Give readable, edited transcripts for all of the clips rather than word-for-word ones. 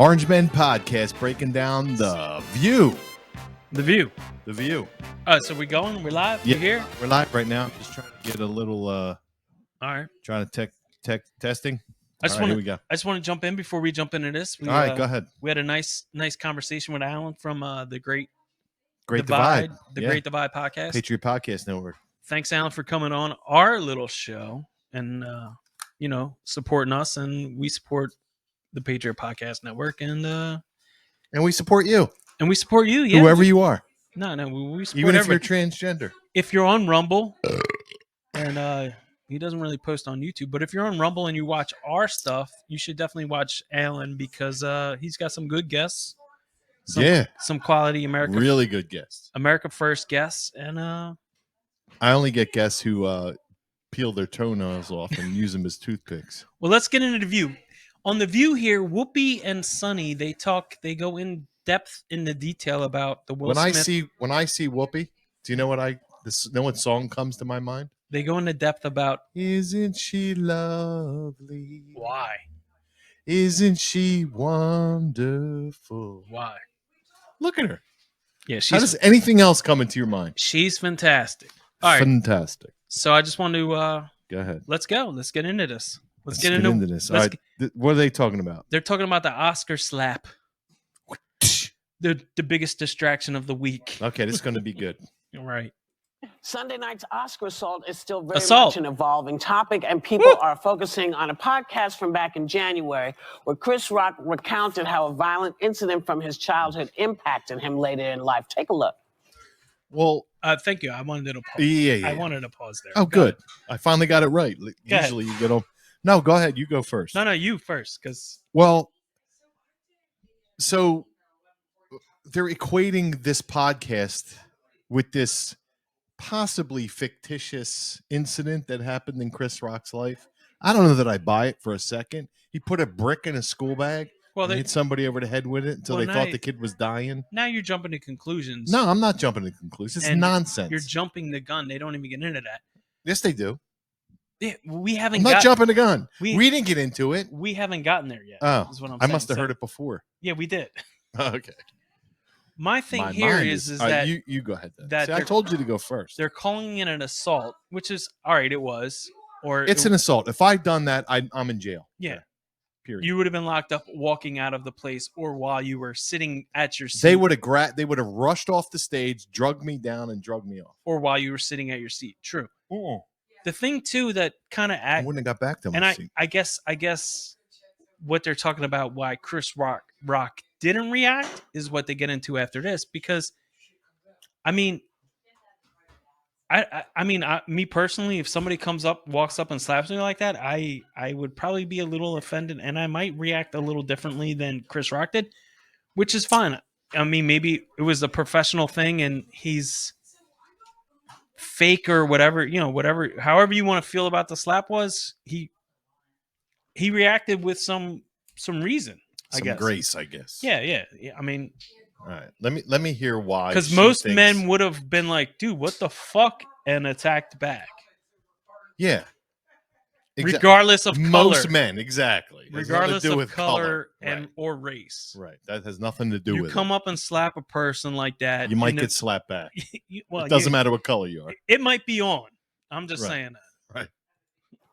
Orange Men Podcast, breaking down The View. The View. The View. So we going? We're live? Yeah, We're here? We're live right now. Just trying to get a little, All right. trying to tech testing. I just Here we go. want to jump in before we jump into this. All right, go ahead. We had a nice conversation with Alan from the Great Divide. Great Divide podcast. Patriot Podcast Network. Thanks, Alan, for coming on our little show and supporting us, and we support the Patriot Podcast Network, and we support you. And we support you, yeah. Whoever you are. No, we support even if everybody. you're transgender. If you're on Rumble, and he doesn't really post on YouTube, but if you're on Rumble and you watch our stuff, you should definitely watch Alan because he's got some good guests. Some quality really good guests. America First guests, and I only get guests who peel their toenails off and use them as toothpicks. Well, let's get into the View. On the View here, Whoopi and Sonny, they go in depth in the detail about the Will Smith. When I see Whoopi, do you know what song comes to my mind? They go into depth about Isn't she lovely? Why? Isn't she wonderful? Why? Look at her. Yeah, how does anything else come into your mind? She's fantastic. All right. Fantastic. So I just want to go ahead. Let's go. Let's get into this. Let's get into this. All right. What are they talking about? They're talking about the Oscar slap. The biggest distraction of the week. Okay, this is going to be good. All right. Sunday night's Oscar assault is still very much an evolving topic, and people are focusing on a podcast from back in January where Chris Rock recounted how a violent incident from his childhood impacted him later in life. Take a look. Well, thank you. I wanted to pause. Yeah. I wanted to pause there. Oh, good. I finally got it right. Usually you get on. No, go ahead. You go first. No, you first. So they're equating this podcast with this possibly fictitious incident that happened in Chris Rock's life. I don't know that I buy it for a second. He put a brick in a school bag and hit somebody over the head with it until they thought the kid was dying. Now you're jumping to conclusions. No, I'm not jumping to conclusions. It's nonsense. You're jumping the gun. They don't even get into that. Yes, they do. Yeah, we haven't. I'm not jumping the gun. We didn't get into it. We haven't gotten there yet. Oh, is what I must have heard it before. Yeah, we did. Okay. My thing here is that you go ahead. Then. I told you to go first. They're calling it an assault, which is all right. It was, or it's an assault. If I'd done that, I'm in jail. Yeah. Period. You would have been locked up walking out of the place, or while you were sitting at your seat. They would have rushed off the stage, drugged me down, and drugged me off. Or while you were sitting at your seat. True. The thing too that kind of I wouldn't have got back to my seat. I guess what they're talking about why Chris Rock didn't react is what they get into after this, because I mean me personally, if somebody walks up and slaps me like that, I would probably be a little offended, and I might react a little differently than Chris Rock did, which is fine. I mean, maybe it was a professional thing and he's fake or whatever, however you want to feel about the slap was, he reacted with some reason, I guess. Grace, I guess. Yeah. I mean, all right. Let me hear why. Because most men would have been like, "Dude, what the fuck," and attacked back. Yeah. Regardless of color. Most men, exactly. Regardless of color or race. Right. That has nothing to do with it. You come up and slap a person like that. You might get slapped back. It doesn't matter what color you are. It might be on. I'm just saying that. Right.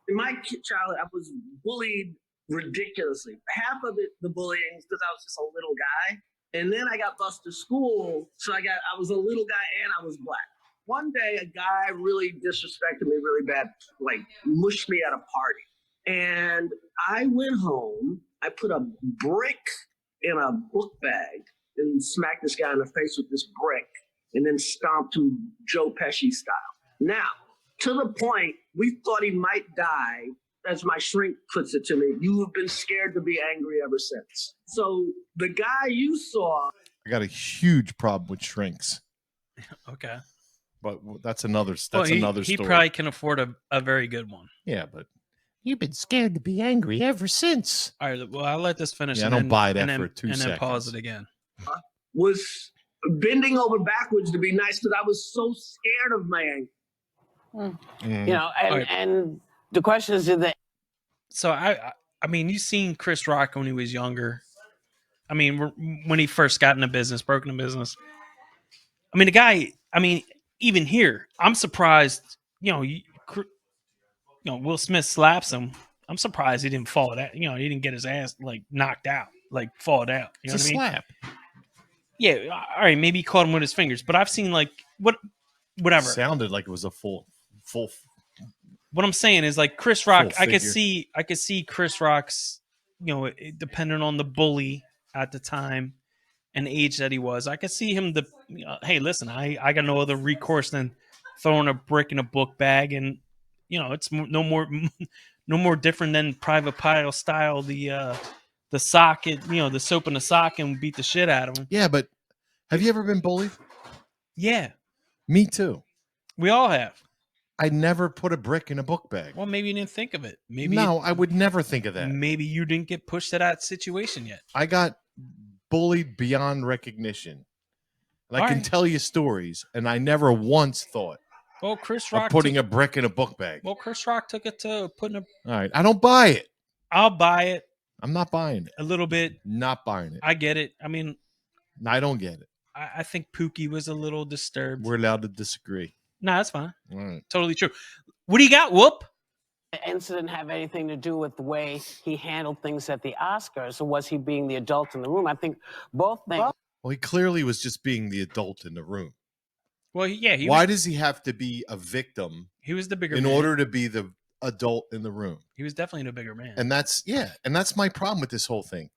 In my childhood, I was bullied ridiculously. Half of it, the bullying, is because I was just a little guy. And then I got bused to school. So I was a little guy and I was black. One day, a guy really disrespected me really bad, like mushed me at a party. And I went home, I put a brick in a book bag and smacked this guy in the face with this brick and then stomped him Joe Pesci style. Now, to the point, we thought he might die. As my shrink puts it to me, you have been scared to be angry ever since. So the guy you saw. I got a huge problem with shrinks. Okay. But that's another story. He probably can afford a very good one. Yeah, but you've been scared to be angry ever since. All right, well, I'll let this finish. Yeah, I don't buy that for 2 seconds. And then pause it again. Was bending over backwards to be nice because I was so scared of my anger. And the question is, So I mean, you've seen Chris Rock when he was younger. I mean, when he first got into business, broke into business. I mean, the guy. I mean, even here, I'm surprised. Will Smith slaps him. I'm surprised he didn't fall out. He didn't get his ass like knocked out, like fall out. You know It's what a I mean? slap. Yeah. All right. Maybe he caught him with his fingers, but I've seen like whatever. Sounded like it was a full. What I'm saying is like Chris Rock. Full I could figure. see Chris Rock's. Depending on the bully at the time and age that he was, I could see him. Hey, listen, I got no other recourse than throwing a brick in a book bag, and it's no more different than Private Pile style. The sock, the soap in the sock, and beat the shit out of him. Yeah, but have you ever been bullied? Yeah, Me too. we all have. I never put a brick in a book bag. Well, maybe you didn't think of it. Maybe No, I would never think of that. Maybe you didn't get pushed to that situation yet. I got bullied beyond recognition. And I can tell you stories, and I never once thought Chris Rock of putting a brick in a book bag. Well, Chris Rock took it to putting a. All right, I don't buy it. I'll buy it. I'm not buying it. A little bit. Not buying it. I get it. I mean, I don't get it. I think Pookie was a little disturbed. We're allowed to disagree. No, that's fine. All right. Totally true. What do you got, Whoop? The incident have anything to do with the way he handled things at the Oscars, or was he being the adult in the room? I think both things. Well, he clearly was just being the adult in the room. Well, yeah. Why does he have to be a victim? He was the bigger in man. order to be the adult in the room. He was definitely the bigger man. And that's my problem with this whole thing.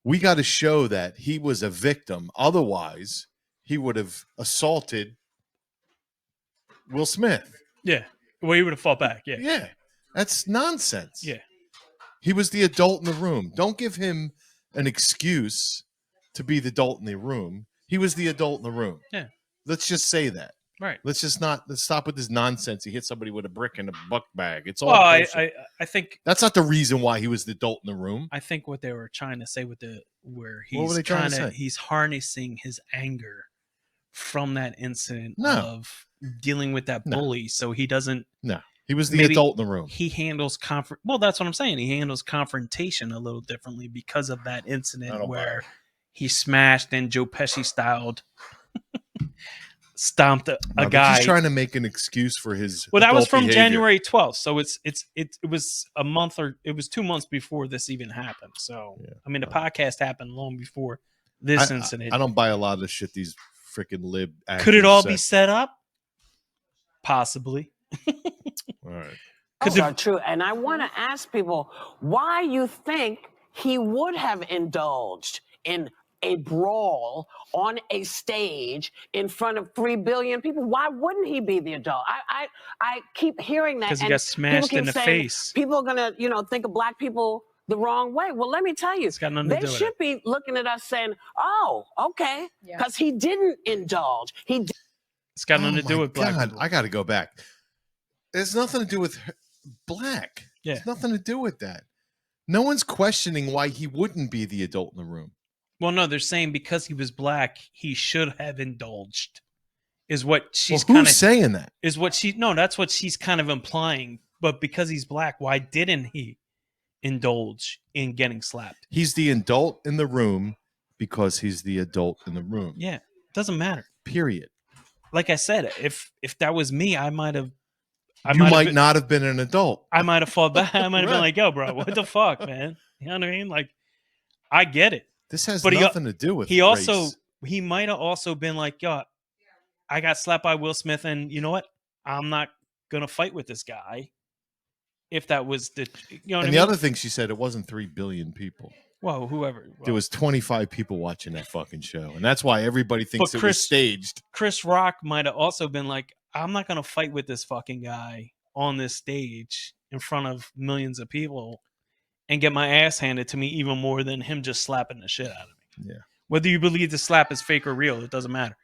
We got to show that he was a victim. Otherwise, he would have assaulted Will Smith. Yeah. Well, he would have fought back. Yeah. Yeah. That's nonsense. Yeah. He was the adult in the room. Don't give him an excuse to be the adult in the room. He was the adult in the room. Yeah. Let's just say that. Right. Let's stop with this nonsense. He hit somebody with a brick in a book bag. It's all Well, bullshit. I think that's not the reason why he was the adult in the room. I think what they were trying to say with where What were they trying to say? He's harnessing his anger from that incident No. of dealing with that bully, so he doesn't. No, he was the adult in the room. He handles Well, that's what I'm saying. He handles confrontation a little differently because of that incident where he smashed and Joe Pesci styled. Stomped a guy. He's trying to make an excuse for his. Well, that was from behavior. January 12th, so it was a month it was 2 months before this even happened. So yeah. I mean, the podcast happened long before this incident. I don't buy a lot of the shit these freaking lib. Could it all be set up? Possibly. All right. Those are true, and I want to ask people why you think he would have indulged in a brawl on a stage in front of 3 billion people. Why wouldn't he be the adult? I keep hearing that. Because he got smashed in the face. People are gonna, think of black people the wrong way. Well, let me tell you, they should be looking at us saying, "Oh, okay," because he didn't indulge. It's got nothing to do with black people. I got to go back. It's nothing to do with black. Yeah, it's nothing to do with that. No one's questioning why he wouldn't be the adult in the room. Well, no, they're saying because he was black, he should have indulged. Is what she's who's saying that? Is what that's what she's kind of implying. But because he's black, why didn't he indulge in getting slapped? He's the adult in the room because he's the adult in the room. Yeah, it doesn't matter. Period. Like I said, if that was me, I might have. You might not have been an adult. I might have fought back. I might have been like, "Yo, bro, what the fuck, man?" You know what I mean? Like, I get it. This has nothing to do with race. He might have also been like, "Yo, I got slapped by Will Smith, and you know what? I'm not gonna fight with this guy." If that was the, the other thing she said, it wasn't 3 billion people. Well, whoever. There was 25 people watching that fucking show, and that's why everybody thinks it was staged. Chris Rock might have also been like, "I'm not gonna fight with this fucking guy on this stage in front of millions of people." And get my ass handed to me even more than him just slapping the shit out of me. Yeah. Whether you believe the slap is fake or real, it doesn't matter.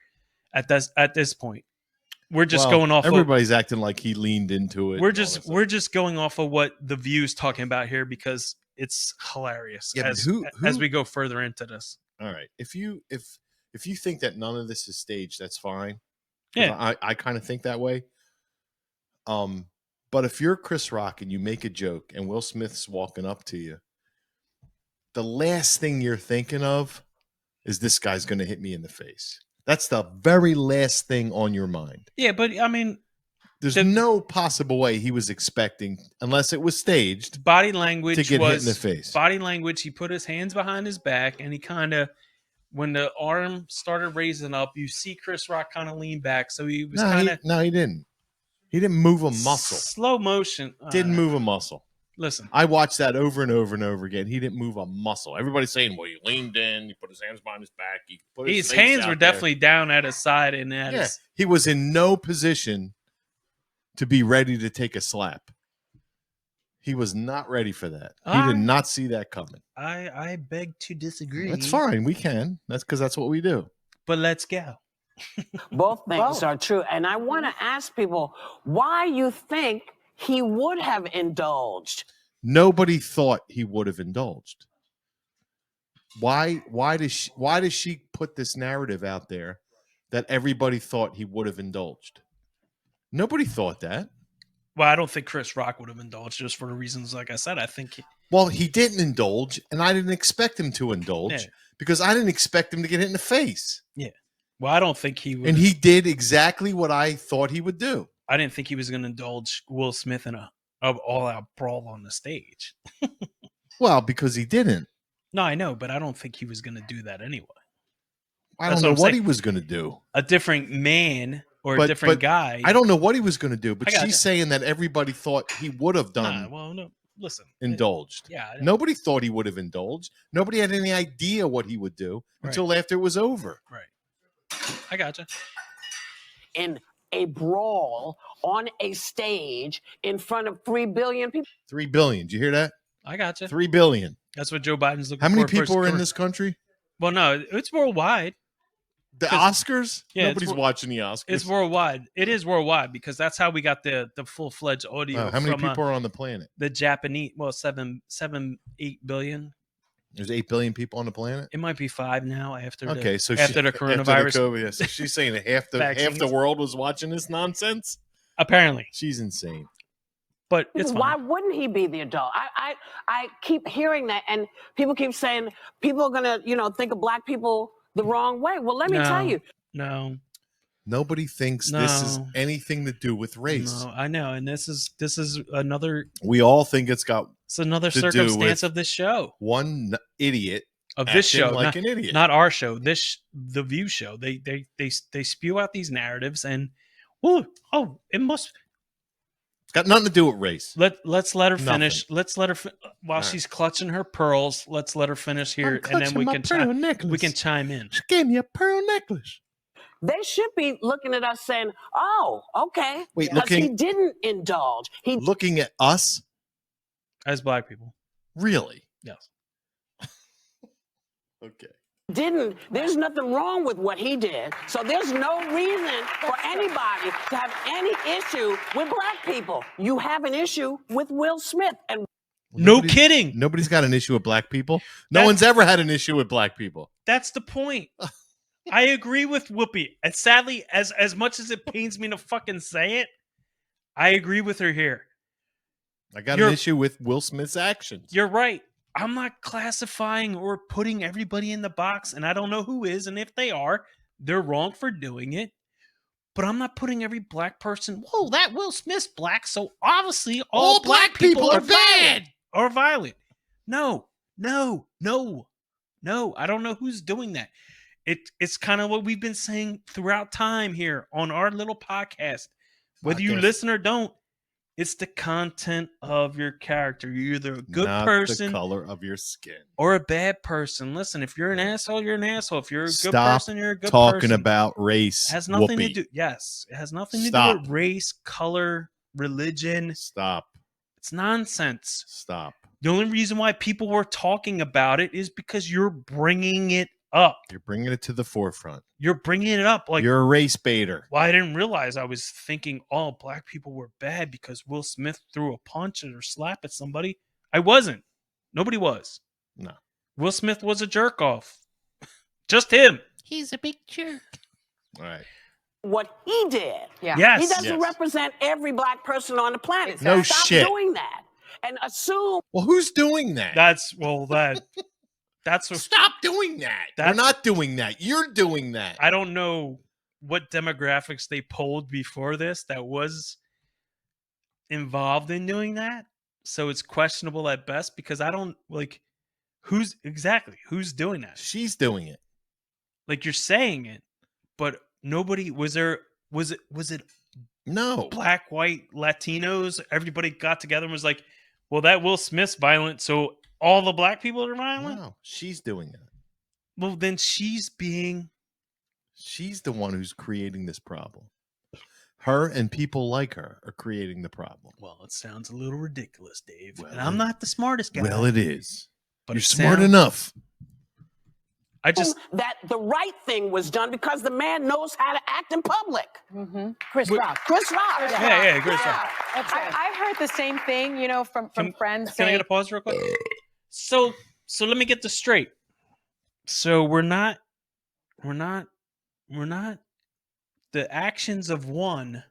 At this point, we're just going off. Everybody's acting like he leaned into it. We're just going off of what the View's talking about here because it's hilarious. Yeah, as we go further into this. All right. If you think that none of this is staged, that's fine. Yeah. I kind of think that way. But if you're Chris Rock and you make a joke and Will Smith's walking up to you, the last thing you're thinking of is this guy's going to hit me in the face. That's the very last thing on your mind. Yeah, but I mean, there's no possible way he was expecting, unless it was staged, body language to get was hit in the face. Body language. He put his hands behind his back, and he kind of, when the arm started raising up, you see Chris Rock kind of lean back. So he was kind of. No, he didn't. He didn't move a muscle. Slow motion. Didn't move a muscle. Listen, I watched that over and over and over again. He didn't move a muscle. Everybody's saying, well, he leaned in, he put his hands behind his back. He put his hands were definitely down at his side. And he was in no position to be ready to take a slap. He was not ready for that. He did not see that coming. I beg to disagree. That's fine. We can. That's because that's what we do. But let's go. Both things are true. And I want to ask people why you think he would have indulged. Nobody thought he would have indulged. Why does she put this narrative out there that everybody thought he would have indulged? Nobody thought that. Well, I don't think Chris Rock would have indulged, just for the reasons like I said. I think he didn't indulge, and I didn't expect him to indulge because I didn't expect him to get hit in the face. Yeah. Well, I don't think he would. And he did exactly what I thought he would do. I didn't think he was going to indulge Will Smith in a all-out brawl on the stage. Well, because he didn't. No, I know, but I don't think he was going to do that anyway. I don't know what he was going to do. A different man or a different guy. I don't know what he was going to do, but she's saying that everybody thought he would have done. Well, no, listen. Indulged. Yeah. Nobody thought he would have indulged. Nobody had any idea what he would do until after it was over. Right. I gotcha. In a brawl on a stage in front of 3 billion people. 3 billion. Did you hear that? I gotcha. 3 billion. That's what Joe Biden's looking for. How many people are in this country? Well, no, it's worldwide. The Oscars? Yeah, nobody's watching the Oscars. It's worldwide. It is worldwide because that's how we got the full-fledged audio. How many people are on the planet? The Japanese, 8 billion. There's 8 billion people on the planet. It might be 5 now after the coronavirus. After the COVID, so she's saying that half the world was watching this nonsense. Apparently, she's insane. But it's fine. Why wouldn't he be the adult? I keep hearing that, and people keep saying people are gonna think of black people the wrong way. Well, let me tell you, nobody thinks this is anything to do with race. No, I know, and this is another. We all think it's another circumstance of this show. One idiot of this show, like an idiot, not our show. The View show. They spew out these narratives, and it must. It's got nothing to do with race. Let's let her finish. Let's let her while she's clutching her pearls. Let's let her finish here, and then we can chime in. She gave me a pearl necklace. They should be looking at us saying, "Oh, okay." Wait, he didn't indulge. He looking at us as black people. Really? Yes. Okay. There's nothing wrong with what he did. So there's no reason for anybody to have any issue with black people. You have an issue with Will Smith. And no kidding. Nobody's got an issue with black people. No one's ever had an issue with black people. That's the point. I agree with Whoopi. And sadly, as much as it pains me to fucking say it, I agree with her here. I got an issue with Will Smith's actions. You're right. I'm not classifying or putting everybody in the box, and I don't know who is, and if they are, they're wrong for doing it. But I'm not putting every black person, whoa, that Will Smith's black, so obviously all black people are bad or violent. No. I don't know who's doing that. It's kind of what we've been saying throughout time here on our little podcast. Whether you listen or don't, it's the content of your character. You're either a good person, the color of your skin, or a bad person. Listen, if you're an asshole, you're an asshole. If you're a good person, you're a good person. person. Talking about race. It has nothing to do. Yes, it has nothing to do with race, color, religion. Stop. It's nonsense. Stop. The only reason why people were talking about it is because you're bringing it up. You're bringing it to the forefront. You're bringing it up like you're a race baiter. Well, I didn't realize I was thinking all black people were bad because Will Smith threw a punch or slap at somebody. I wasn't. Nobody was. No. Will Smith was a jerk off. Just him. He's a big jerk. All right. What he did. Yeah. Yes. He doesn't represent every black person on the planet. No Stop shit. doing that. And assume. Well, who's doing that? That's that. That's what. Stop doing that. We're not doing that. You're doing that. I don't know what demographics they polled before this that was involved in doing that. So it's questionable at best because I don't like who's doing that. She's doing it. Like you're saying it, but nobody was it No. black, white, Latinos? Everybody got together and was like, well, that Will Smith's violent, so all the black people are violent? No, she's doing it. Well, then she's the one who's creating this problem. Her and people like her are creating the problem. Well, it sounds a little ridiculous, Dave. And I'm not the smartest guy. Well, it is. But you're smart enough. That the right thing was done because the man knows how to act in public. Mm-hmm. Chris Rock. Chris Rock. Yeah, Chris Rock. I heard the same thing, from friends. Can I get a pause real quick? So let me get this straight. So we're not the actions of one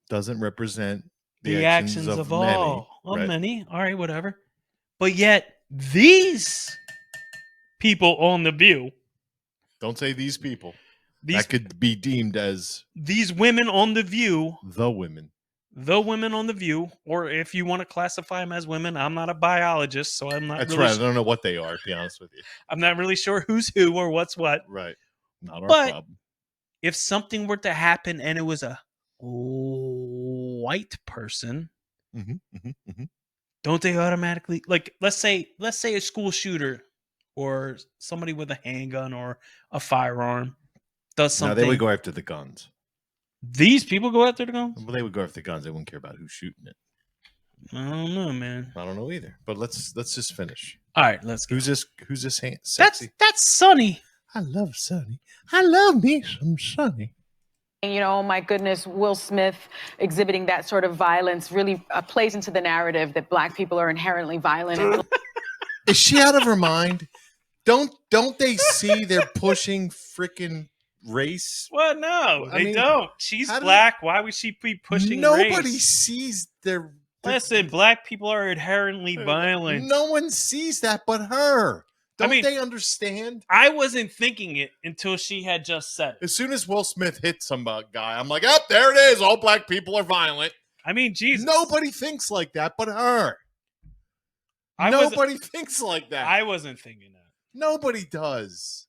doesn't represent the actions of all. Many. Many. All right, whatever. But yet these people on The View. Don't say these people. That could be deemed as these women on The View. The women on The View, or if you want to classify them as women, I'm not a biologist, so I'm not. That's really right. I don't know what they are, to be honest with you. I'm not really sure who's who or what's what. Right. Not our problem. If something were to happen and it was a white person, don't they automatically let's say a school shooter or somebody with a handgun or a firearm does something? No, they would go after the guns. These people go after the guns? Well, they would go after the guns. They wouldn't care about who's shooting it. I don't know, man. I don't know either. But let's just finish. All right, let's go. Who's this sexy? That's Sonny. I love Sonny. I love me some Sonny. My goodness, Will Smith exhibiting that sort of violence really plays into the narrative that black people are inherently violent. Is she out of her mind? Don't they see they're pushing freaking race? Well, no, they don't. She's black. Why would she be pushing nobody race? Sees their... Listen, black people are inherently violent. No one sees that but her. Don't they understand? I wasn't thinking it until she had just said it. As soon as Will Smith hit some guy, I'm like, oh, there it is. All black people are violent. I mean, Jesus. Nobody thinks like that but her. Nobody thinks like that. I wasn't thinking that. Nobody does.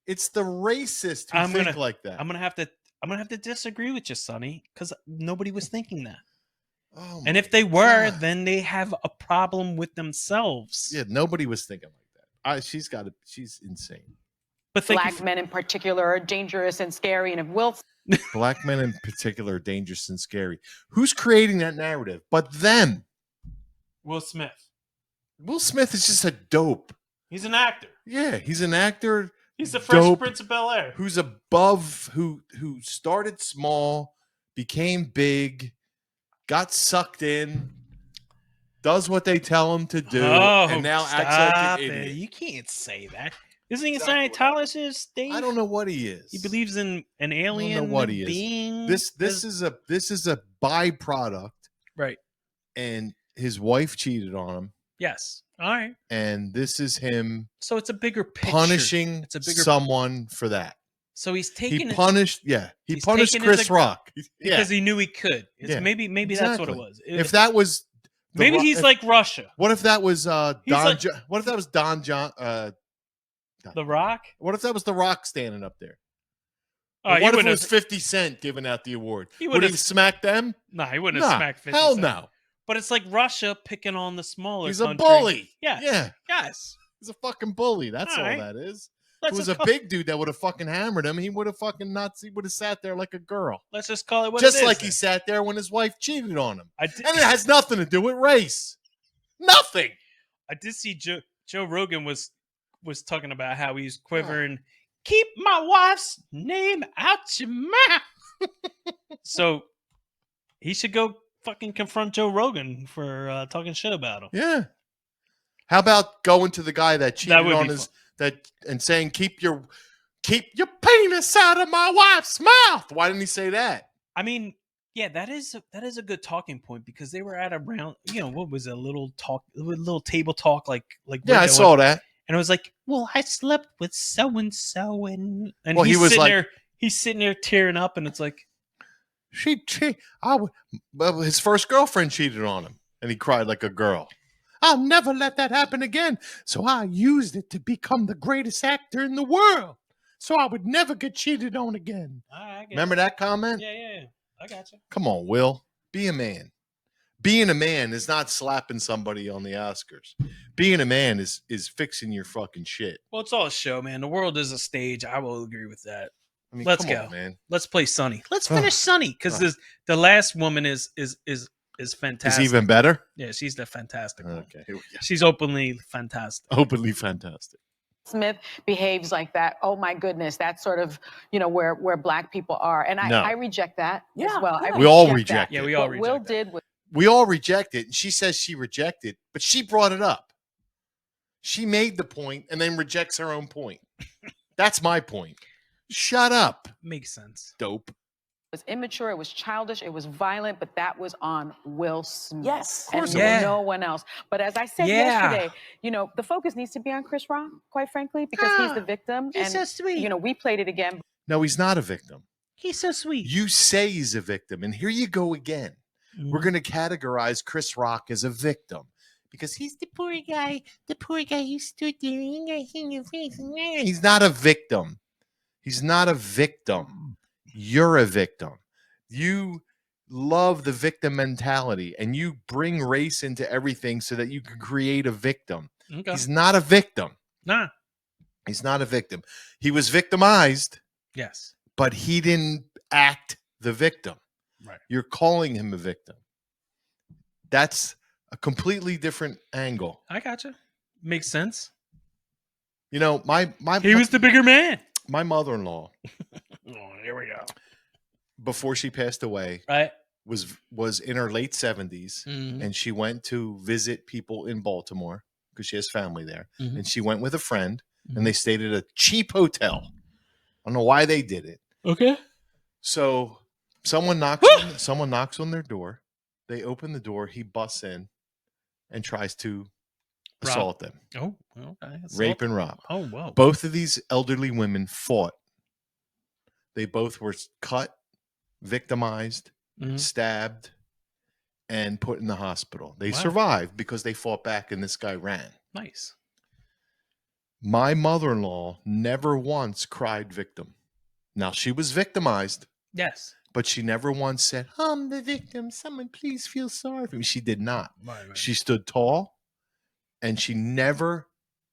It's the racist who think like that. I'm gonna have to disagree with you, Sonny, because nobody was thinking that. Oh, and if they were, then they have a problem with themselves. Yeah, nobody was thinking like that. She's insane. But black men in particular are dangerous and scary, and if Will black men in particular are dangerous and scary. Who's creating that narrative but them? Will Smith. Will Smith is just a dope. He's an actor. Yeah, he's an actor. He's the Fresh Prince of Bel-Air. Who's above, who started small, became big, got sucked in, does what they tell him to do, and now acts like an idiot. You can't say that. Isn't he a Scientologist, Dave? I don't know what he is. He believes in an alien I don't know what he being. Is. This is a byproduct. Right. And his wife cheated on him. Yes. All right. And this is him. So it's a bigger picture. Punishing someone for that. So he's taking. He punished Chris Rock because he knew he could. Maybe exactly. That's what it was. If that was, maybe he's like Russia. What if that was what if that was Don John? The Rock. What if that was The Rock standing up there? What if it was 50 Cent giving out the award? Would he smack them? No, he wouldn't have smacked 50 Hell Cent. no. But it's like Russia picking on the smaller He's country. a bully. Yes. Yeah. Yes. He's a fucking bully. That's all that is. If it was a big dude that would have fucking hammered him, he would have fucking he would have sat there like a girl. Let's just call it what just it is. Like he sat there when his wife cheated on him. And it has nothing to do with race. Nothing. I did see Joe Rogan was talking about how he's quivering. Keep my wife's name out your mouth. So he should go fucking confront Joe Rogan for talking shit about him. Yeah. How about going to the guy that cheated on his and saying keep your penis out of my wife's mouth? Why didn't he say that? I mean, yeah, that is a good talking point because they were at a round. What was it, a little table talk like yeah, I saw that. And it was like, well, I slept with so and so, and Well, he's he was sitting like- there, he's sitting there tearing up, and it's like, well, his first girlfriend cheated on him, and he cried like a girl. I'll never let that happen again. So I used it to become the greatest actor in the world, so I would never get cheated on again. I get Remember it. that comment? Yeah. I got you. Come on, Will. Be a man. Being a man is not slapping somebody on the Oscars. Being a man is fixing your fucking shit. Well, it's all a show, man. The world is a stage. I will agree with that. I mean, Let's come go, on, man. Let's play Sunny. Let's finish Sunny because the last woman is fantastic. Is even better? Yeah, she's the fantastic one. Okay, here we go. She's openly fantastic. Openly fantastic. Smith behaves like that. Oh my goodness, that's sort of where Black people are, and I reject that as well. We all reject Yeah, it. we all What reject Will that. did was We all reject it, and she says she rejected, but she brought it up. She made the point and then rejects her own point. That's my point. Shut up, Makes sense. dope. immature, it was childish, it was violent, but that was on Will Smith. Yes. Of course and it was. no one else. But as I said yesterday, the focus needs to be on Chris Rock, quite frankly, because he's the victim. He's so sweet. We played it again. No, he's not a victim. He's so sweet. You say he's a victim, and here you go again. We're going to categorize Chris Rock as a victim because he's the poor guy who stood there and got hit in the face. He's not a victim. He's not a victim. You're a victim. You love the victim mentality, and you bring race into everything so that you can create a victim. Okay. He's not a victim. Nah. He's not a victim. He was victimized, Yes. but he didn't act the victim. Right. You're calling him a victim. That's a completely different angle. I gotcha. Makes sense. You know, He was the bigger man. my mother-in-law, Oh, here we go. before she passed away, Right. was in her late 70s, Mhm. and she went to visit people in Baltimore because she has family there. Mhm. And she went with a friend, Mhm. and they stayed at a cheap hotel. I don't know why they did it. Okay. So someone knocks on their door. They open the door. He busts in and tries to assault them, Oh, okay. rape and rob. Oh, whoa. Both of these elderly women fought. They both were cut, victimized, Mhm. stabbed, and put in the hospital. They Wow. survived because they fought back and this guy ran. Nice. My mother-in-law never once cried victim. Now, she was victimized, Yes. but she never once said, I'm the victim. Someone please feel sorry for me. She did not. Right. She stood tall, and she never,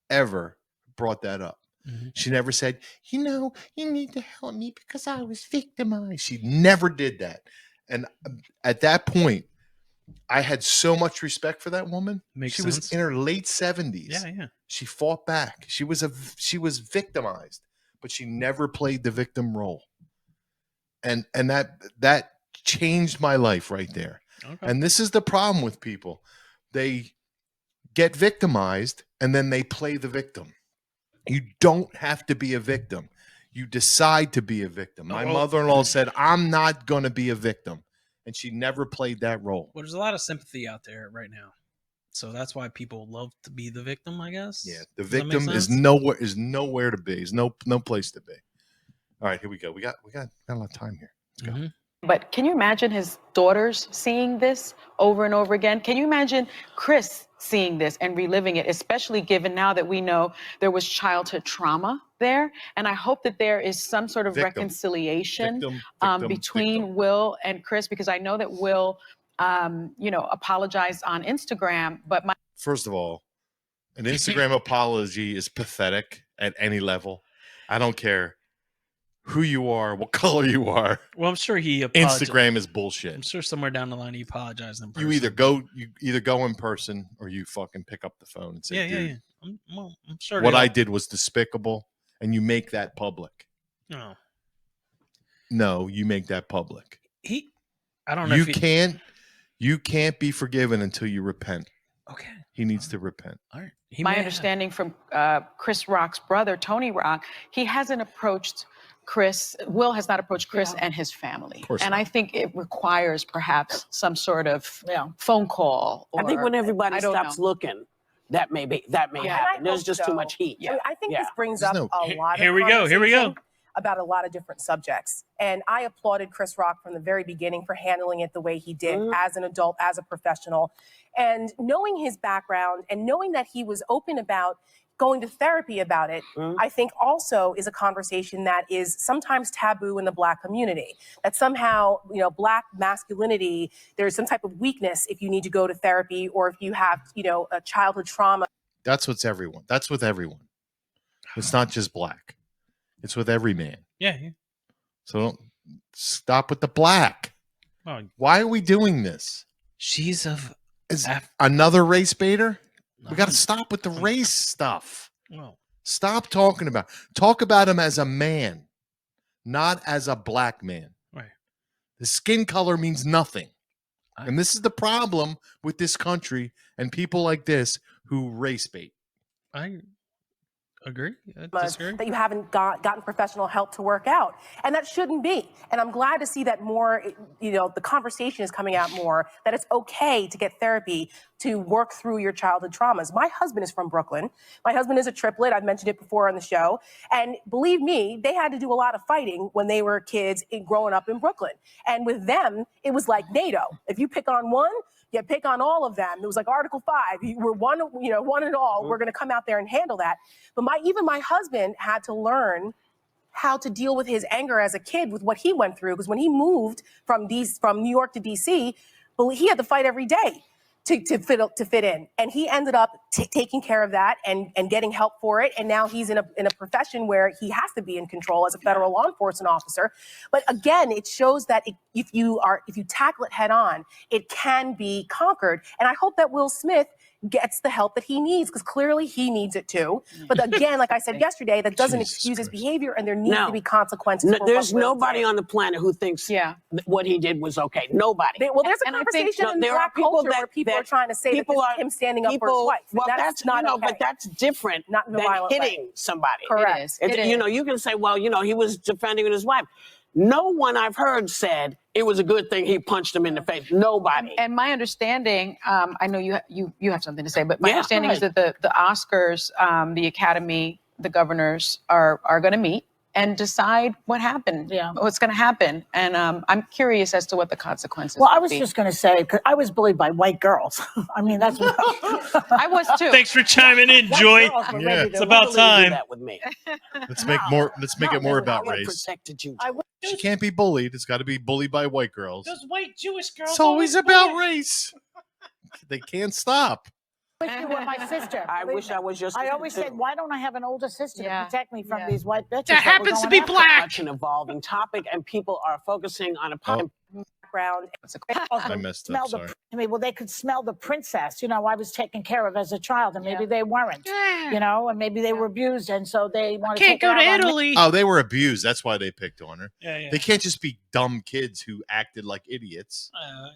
ever brought that up. Mhm. She never said, you need to help me because I was victimized. She never did that. And at that point, I had so much respect for that woman. Makes she sense. was in her late 70s. Yeah. She fought back. She was victimized, but she never played the victim role. And that changed my life right there. Okay. And this is the problem with people. They get victimized and then they play the victim. You don't have to be a victim. You decide to be a victim. My mother-in-law said, I'm not going to be a victim. And she never played that role. Well, there's a lot of sympathy out there right now. So that's why people love to be the victim, I guess. Yeah, the Does that make victim is sense? nowhere to be. Is no place to be. All right, here we go. We got a lot of time here. Let's go. Mhm. But can you imagine his daughters seeing this over and over again? Can you imagine Chris seeing this and reliving it, especially given now that we know there was childhood trauma there? And I hope that there is some sort of Victim. reconciliation Victim, between victim. Will and Chris, because I know that Will, apologized on Instagram, but First of all, an Instagram apology is pathetic at any level. I don't care who you are, what color you are. Well, I'm sure he apologized. Instagram is I'm bullshit. sure somewhere down the line he apologized in person. You either go in person or you fucking pick up the phone and say, dude, Yeah. I'm sure. what I did was despicable, and you make that public. No. No, you make that public. I don't know. You can't be forgiven until you repent. Okay. He needs to repent. All right. my understanding from Chris Rock's brother, Tony Rock, he hasn't approached Chris. Will has not approached Chris and his family. Of course and not. I think it requires perhaps some sort of phone call. I think when everybody I don't stops know. looking, that may happen. There's just too much heat. I mean, I think this brings There's up a lot of Here we go. About a lot of different subjects. And I applauded Chris Rock from the very beginning for handling it the way he did as an adult, as a professional. And knowing his background and knowing that he was open about going to therapy about it, I think also is a conversation that is sometimes taboo in the Black community. That somehow, Black masculinity, there's some type of weakness if you need to go to therapy or if you have, a childhood trauma. That's with everyone. It's not just Black. It's with every man. Yeah. So don't stop with the Black. Oh. Why are we doing this? She's another race baiter? We got to stop with the race stuff. No. Stop talking about. Talk about him as a man, not as a Black man. Right. The skin color means nothing. And this is the problem with this country and people like this who race bait. I agree. That you haven't gotten professional help to work out. And that shouldn't be. And I'm glad to see that more, the conversation is coming out more, that it's okay to get therapy to work through your childhood traumas. My husband is from Brooklyn. My husband is a triplet. I've mentioned it before on the show. And believe me, they had to do a lot of fighting when they were kids growing up in Brooklyn. And with them, it was like NATO. If you pick on one, you pick on all of them. It was like Article 5. We're one and all. We're going to come out there and handle that. But even my husband had to learn how to deal with his anger as a kid with what he went through. Because when he moved from New York to DC, he had to fight every day to fit in. And he ended up taking care of that and getting help for it. And now he's in a profession where he has to be in control as a federal law enforcement officer. But again, it shows that if you tackle it head on, it can be conquered. And I hope that Will Smith gets the help that he needs, because clearly he needs it too. But again, like I said yesterday, that doesn't excuse his behavior, and there needs to be consequences. There's nobody on the planet who thinks what he did was okay. Nobody. There's a conversation in Black culture where people are trying to say that this is him standing up for his wife. Well, that's not okay. But that's different than hitting somebody. Correct. You can say, well, he was defending his wife. No one I've heard said it was a good thing he punched him in the face. Nobody. And my understanding, I know you have something to say, but my understanding is that the Oscars, the Academy, the governors are going to meet and decide what happened, what's going to happen. And I'm curious as to what the consequences Well, I was just going to say, because I was bullied by white girls. I mean, that's what I was too. Thanks for chiming in, Joy. It's about time. That with me. Let's make it more about race. Protected you. She can't be bullied. It's got to be bullied by white girls. Those white Jewish girls. It's always about race. They can't stop. I wish you were my sister. I wish I was your sister. I always said, why don't I have an older sister to protect me from these white bitches? That happens to be Black. Such an evolving topic, and people are focusing on a background. I messed up. Sorry. They could smell the princess. I was taken care of as a child, and maybe they weren't. And maybe they were abused, and so they want to can't go to Italy. Oh, they were abused. That's why they picked on her. Yeah. They can't just be dumb kids who acted like idiots,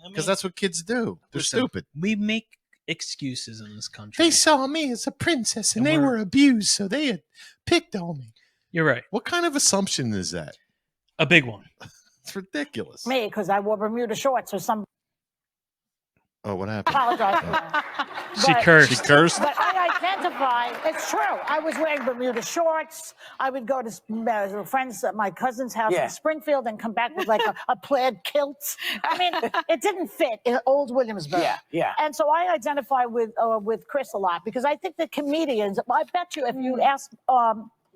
because that's what kids do. They're stupid. We make excuses in this country. They saw me as a princess and they were abused, so they had picked on me. You're right. What kind of assumption is that? A big one. It's ridiculous. Me, because I wore Bermuda shorts or some. Oh, what happened? Apologize. She cursed. She cursed? But I identify, it's true. I was wearing Bermuda shorts. I would go to friends at my cousin's house in Springfield and come back with like a plaid kilt. I mean, it didn't fit in old Williamsburg. Yeah. And so I identify with Chris a lot, because I think the comedians, I bet you if you ask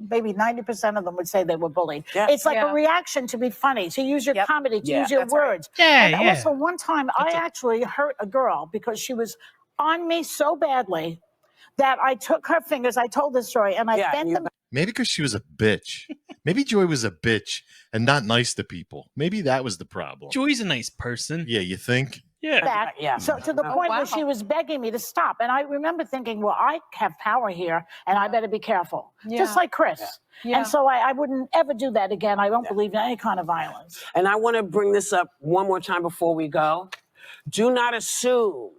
maybe 90% of them would say they were bullied. It's like a reaction to be funny, to use your comedy, to use your words. Right. And also one time I actually hurt a girl because she was on me so badly that I took her fingers, I told this story, and I bent them. Maybe because she was a bitch. Maybe Joy was a bitch and not nice to people. Maybe that was the problem. Joy's a nice person. Yeah, you think? Yeah. So to the point where she was begging me to stop. And I remember thinking, well, I have power here and I better be careful. Just like Chris. And so I wouldn't ever do that again. I don't believe in any kind of violence. And I want to bring this up one more time before we go. Do not assume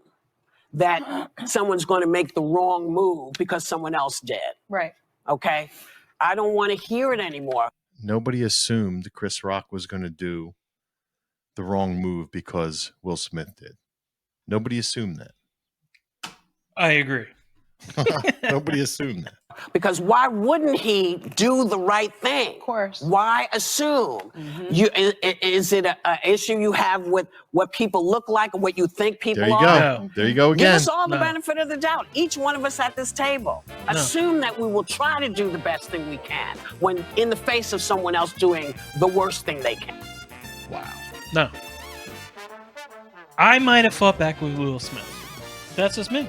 that someone's going to make the wrong move because someone else did. Right. Okay? I don't want to hear it anymore. Nobody assumed Chris Rock was going to do the wrong move because Will Smith did. Nobody assumed that. I agree. Nobody assumed that. Because why wouldn't he do the right thing? Of course. Why assume? Is it an issue you have with what people look like or what you think people There you are? go. There you go Give again. us all the benefit of the doubt. Each one of us at this table. Assume that we will try to do the best thing we can when in the face of someone else doing the worst thing they can. Wow. No. I might have fought back with Will Smith. That's just me.